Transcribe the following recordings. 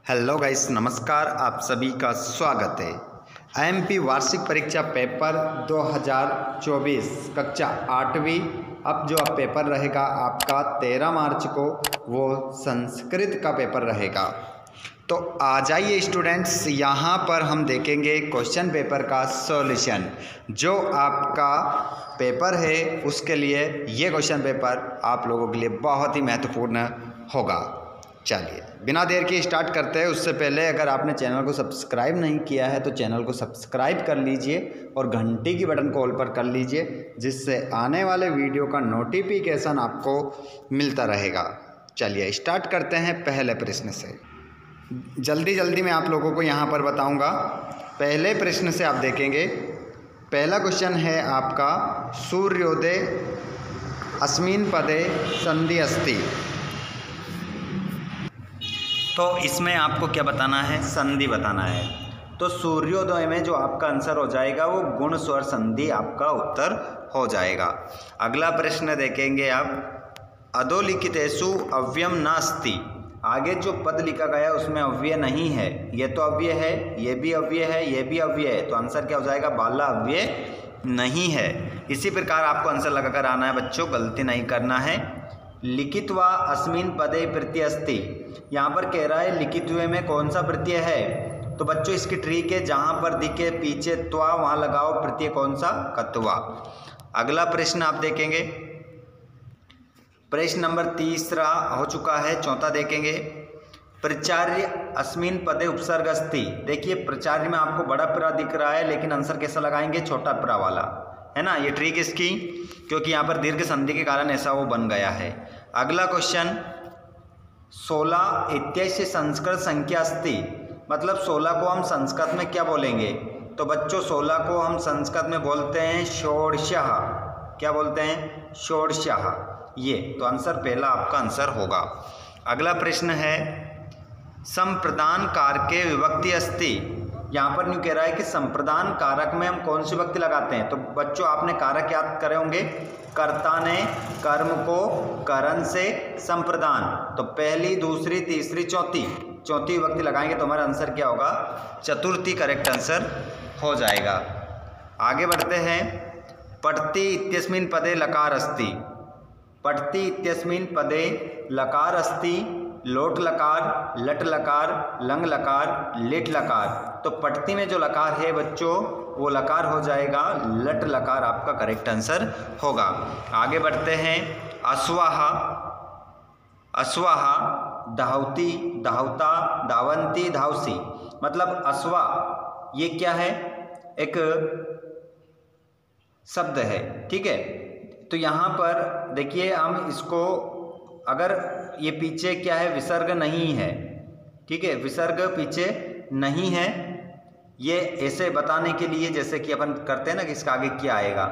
Hello guys, नमस्कार। आप सभी का स्वागत है। आईएमपी वार्षिक परीक्षा पेपर 2024 कक्षा 8वीं। अब जो पेपर रहेगा आपका 13 मार्च को, वो संस्कृत का पेपर रहेगा। तो आ जाइए स्टूडेंट्स, यहाँ पर हम देखेंगे क्वेश्चन पेपर का सॉल्यूशन। जो आपका पेपर है उसके लिए ये क्वेश्चन पेपर आप लोगों के लिए बहुत ही महत्वपूर्ण होगा। चलिए बिना देर के स्टार्ट करते हैं। उससे पहले अगर आपने चैनल को सब्सक्राइब नहीं किया है तो चैनल को सब्सक्राइब कर लीजिए और घंटी की बटन को ऑल पर कर लीजिए, जिससे आने वाले वीडियो का नोटिफिकेशन आपको मिलता रहेगा। चलिए स्टार्ट करते हैं पहले प्रश्न से। जल्दी मैं आप लोगों को यहाँ पर बताऊँगा। पहले प्रश्न से आप देखेंगे। पहला क्वेश्चन है आपका, सूर्योदय अस्मिन् पदे संधि अस्ति। तो इसमें आपको क्या बताना है? संधि बताना है। तो सूर्योदय में जो आपका आंसर हो जाएगा वो गुण स्वर संधि आपका उत्तर हो जाएगा। अगला प्रश्न देखेंगे आप, अधोलिखितेषु अव्ययम नास्ति। आगे जो पद लिखा गया है उसमें अव्यय नहीं है। ये तो अव्यय है, ये भी अव्यय है, ये भी अव्यय है। तो आंसर क्या हो जाएगा? बाला अव्यय नहीं है। इसी प्रकार आपको आंसर लगाकर आना है बच्चों, गलती नहीं करना है। लिखित्वा अस्मिन् पदे प्रत्यय अस्ति। यहाँ पर कह रहा है लिखित हुए में कौन सा प्रत्यय है? तो बच्चों इसकी ट्रिक है, जहाँ पर दिखे पीछे त्वा वहाँ लगाओ प्रत्यय कौन सा? कत्वा। अगला प्रश्न आप देखेंगे, प्रश्न नंबर 3 हो चुका है। चौथा देखेंगे, प्रचार्य अस्मिन् पदे उपसर्ग अस्ति। देखिए प्रचार्य में आपको बड़ा प्रा दिख रहा है, लेकिन आंसर कैसा लगाएंगे? छोटा प्रा वाला, है ना। ये ट्रिक इसकी, क्योंकि यहाँ पर दीर्घ संधि के कारण ऐसा वो बन गया है। अगला क्वेश्चन, 16 इत्यस्य संस्कृत संख्या अस्ति। मतलब 16 को हम संस्कृत में क्या बोलेंगे? तो बच्चों 16 को हम संस्कृत में बोलते हैं षोडशः। क्या बोलते हैं? षोडशः। ये तो आंसर पहला आपका आंसर होगा। अगला प्रश्न है, संप्रदान कारके विभक्ति अस्ति। यहाँ पर न्यू कह रहा है कि संप्रदान कारक में हम कौन सी विभक्ति लगाते हैं? तो बच्चों आपने कारक याद करे होंगे, कर्ता ने कर्म को करण से संप्रदान। तो पहली, दूसरी, तीसरी, चौथी विभक्ति लगाएंगे तो हमारा आंसर क्या होगा? चतुर्थी करेक्ट आंसर हो जाएगा। आगे बढ़ते हैं, पठति इत्यस्मिन् पदे लकार अस्ति। पठति इत्यस्मिन् पदे लकार अस्ति। लोट लकार, लट लकार, लंग लकार, लिट लकार। तो पठती में जो लकार है बच्चों वो लकार हो जाएगा, लट लकार आपका करेक्ट आंसर होगा। आगे बढ़ते हैं, अश्वाहा, अश्वाहा, धावती, धावता, धावंती, धावसी। मतलब अश्वा ये क्या है? एक शब्द है, ठीक है। तो यहाँ पर देखिए हम इसको, अगर ये पीछे क्या है? विसर्ग नहीं है, ठीक है। विसर्ग पीछे नहीं है, ये ऐसे बताने के लिए जैसे कि अपन करते हैं ना कि इसका आगे क्या आएगा।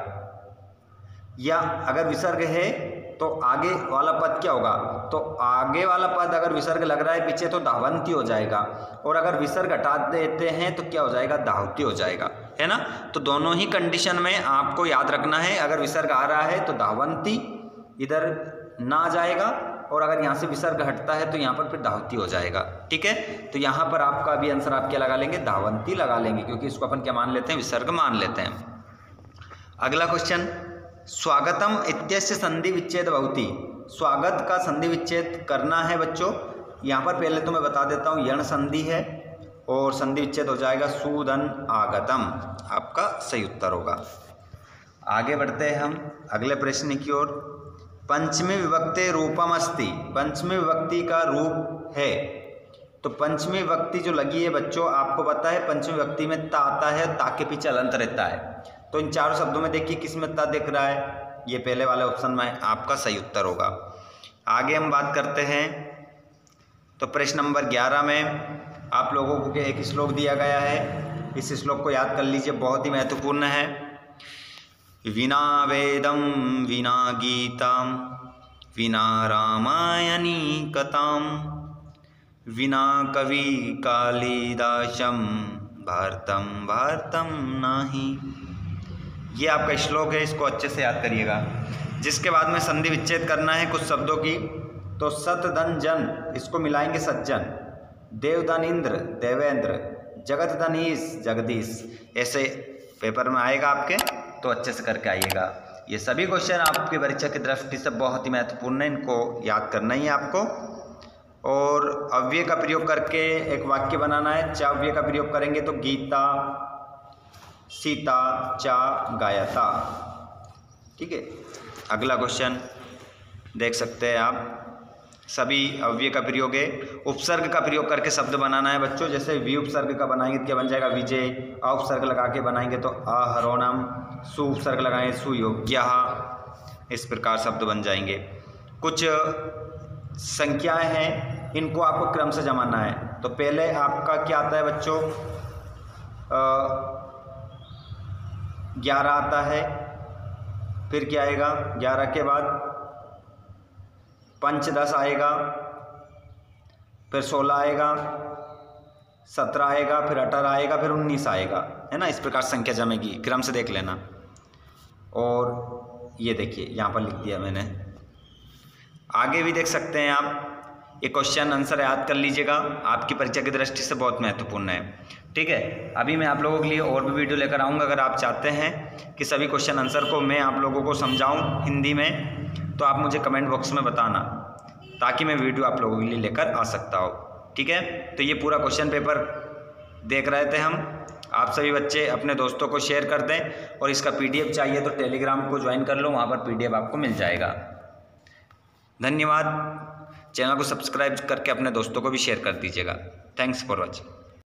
या अगर विसर्ग है तो आगे वाला पद क्या होगा? तो आगे वाला पद अगर विसर्ग लग रहा है पीछे तो धावंती हो जाएगा, और अगर विसर्ग हटा देते हैं तो क्या हो जाएगा? धावती हो जाएगा, है ना। तो दोनों ही कंडीशन में आपको याद रखना है। अगर विसर्ग आ रहा है तो धावंती इधर ना आ जाएगा, और अगर यहाँ से विसर्ग हटता है तो यहाँ पर फिर धावती हो जाएगा, ठीक है। तो यहाँ पर आपका अभी आंसर आप क्या लगा लेंगे? धावंती लगा लेंगे, क्योंकि इसको अपन क्या मान लेते हैं? विसर्ग मान लेते हैं। अगला क्वेश्चन, स्वागतम इत्यस्य संधि विच्छेद भवति। स्वागत का संधि विच्छेद करना है बच्चों। यहाँ पर पहले तो मैं बता देता हूँ, यण संधि है और संधि विच्छेद हो जाएगा सूदन आगतम। आपका सही उत्तर होगा। आगे बढ़ते हैं हम अगले प्रश्न की ओर। पंचमी विभक्ति रूपम अस्ति। पंचमी विभक्ति का रूप है। तो पंचमी विभक्ति जो लगी है बच्चों, आपको पता है पंचमी विभक्ति में ता आता है, ता के पीछे अलंत रहता है। तो इन चारों शब्दों में देखिए किस में ता दिख रहा है? ये पहले वाले ऑप्शन में आपका सही उत्तर होगा। आगे हम बात करते हैं, तो प्रश्न नंबर 11 में आप लोगों को एक श्लोक दिया गया है। इस श्लोक को याद कर लीजिए, बहुत ही महत्वपूर्ण है। विना वेदं विना गीतां विना रामायणी कथां विना कवि कालिदासं भारतं भारतं नाही। ये आपका श्लोक है, इसको अच्छे से याद करिएगा। जिसके बाद में संधि विच्छेद करना है कुछ शब्दों की। तो सत धन जन, इसको मिलाएंगे सज्जन। देवदानिंद्र देवेंद्र, जगतधनीश जगदीश, ऐसे पेपर में आएगा आपके, तो अच्छे से करके आइएगा। ये सभी क्वेश्चन आपकी परीक्षा की दृष्टि से बहुत ही महत्वपूर्ण है, इनको याद करना ही है आपको। और अव्यय का प्रयोग करके एक वाक्य बनाना है। चा अव्यय का प्रयोग करेंगे तो गीता सीता चा गायता। ठीक है, अगला क्वेश्चन देख सकते हैं आप। सभी अव्यय का प्रयोग है। उपसर्ग का प्रयोग करके शब्द बनाना है बच्चों। जैसे वि उपसर्ग का बनाएंगे तो क्या बन जाएगा? विजय। अ उपसर्ग लगा के बनाएंगे तो आहरोणम। सु उपसर्ग लगाएंगे सुयोग्यः। इस प्रकार शब्द बन जाएंगे। कुछ संख्याएं हैं, इनको आपको क्रम से जमाना है। तो पहले आपका क्या आता है बच्चों? 11 आता है। फिर क्या आएगा? 11 के बाद पंच 10 आएगा, फिर 16 आएगा, 17 आएगा, फिर 18 आएगा, फिर 19 आएगा, है ना। इस प्रकार संख्या जमेगी, क्रम से देख लेना। और ये देखिए यहाँ पर लिख दिया मैंने। आगे भी देख सकते हैं आप। ये क्वेश्चन आंसर याद कर लीजिएगा, आपकी परीक्षा की दृष्टि से बहुत महत्वपूर्ण है। ठीक है, अभी मैं आप लोगों के लिए और भी वीडियो लेकर आऊँगा। अगर आप चाहते हैं कि सभी क्वेश्चन आंसर को मैं आप लोगों को समझाऊँ हिंदी में, तो आप मुझे कमेंट बॉक्स में बताना, ताकि मैं वीडियो आप लोगों के लिए लेकर आ सकता हूँ। ठीक है, तो ये पूरा क्वेश्चन पेपर देख रहे थे हम। आप सभी बच्चे अपने दोस्तों को शेयर कर दें, और इसका PDF चाहिए तो टेलीग्राम को ज्वाइन कर लो, वहाँ पर PDF आपको मिल जाएगा। धन्यवाद। चैनल को सब्सक्राइब करके अपने दोस्तों को भी शेयर कर दीजिएगा। Thanks for watching.